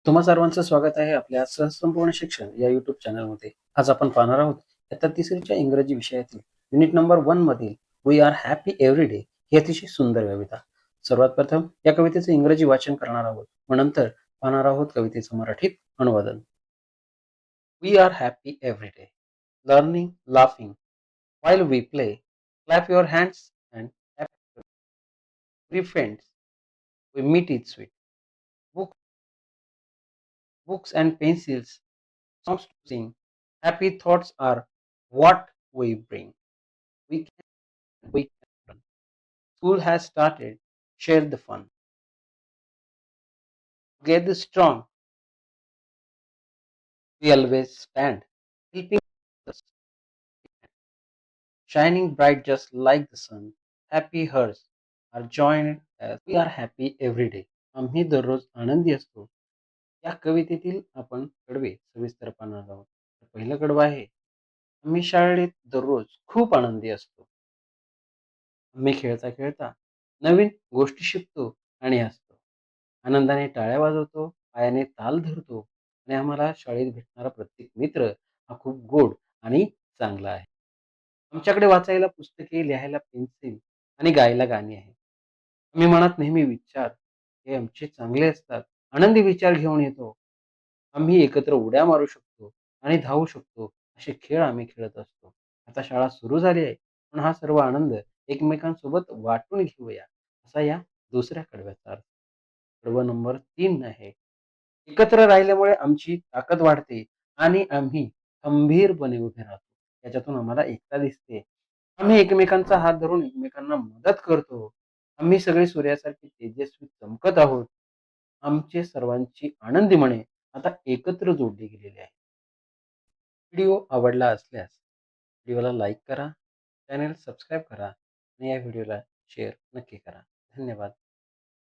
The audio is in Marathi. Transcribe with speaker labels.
Speaker 1: तुम्हा सर्वांचं स्वागत आहे आपल्या सहसंपूर्ण शिक्षण या युट्यूब चॅनलमध्ये. आज आपण पाहणार आहोत इयत्ता तिसरीच्या इंग्रजी विषयातील युनिट नंबर 1 मधील we are happy every day ही अतिशय सुंदर कविता. सर्वात प्रथम या कवितेचं इंग्रजी वाचन करणार आहोत व नंतर पाहणार आहोत कवितेचं मराठीत अनुवादन. We are happy every day, learning, laughing, while we play, clap your hands and every friends we meet it sweet. Book, books and pencils, songs to sing. Happy thoughts are what we bring. We can run. School has started. Share the fun. Together strong, we always stand. Helping us, shining bright just like the sun. Happy hearts are joined as we are happy every day. आम्ही दररोज आनंदी असतो. या कवितेतील आपण कडवे सविस्तर पाहणार आहोत. पहिलं कडवं आहे, आम्ही शाळेत दररोज खूप आनंदी असतो. आम्ही खेळता खेळता नवीन गोष्टी शिकतो आणि हसतो. आनंदाने टाळ्या वाजवतो, पायाने ताल धरतो आणि आम्हाला शाळेत भेटणारा प्रत्येक मित्र हा खूप गोड आणि चांगला आहे. आमच्याकडे वाचायला पुस्तके, लिहायला पेन्सिल आणि गायला गाणी आहेत. आम्ही मनात नेहमी विचार हे आमचे चांगले असतात. आनंदी विचार घेऊन येतो. आम्ही एकत्र उड्या मारू शकतो आणि धावू शकतो. असे खेळ आम्ही खेळत असतो. आता शाळा सुरू झाली आहे, पण हा सर्व आनंद एकमेकांसोबत वाटून घेऊया, असा या दुसऱ्या कडव्याचा अर्थ. कडवं नंबर 3 आहे. एकत्र राहिल्यामुळे आमची ताकद वाढते आणि आम्ही खंबीरपणे उभे राहतो. त्याच्यातून आम्हाला एकता दिसते. आम्ही एकमेकांचा हात धरून एकमेकांना मदत करतो. आम्ही सगळे सूर्यासारखे तेजस्वी चमकत आहोत. आमचे सर्वांची आनंदी मने आता एकत्र जोडली गेलेली आहे. व्हिडिओ आवडला असल्यास व्हिडिओला लाईक करा, चॅनेल सबस्क्राईब करा आणि या व्हिडिओला शेअर नक्की करा. धन्यवाद.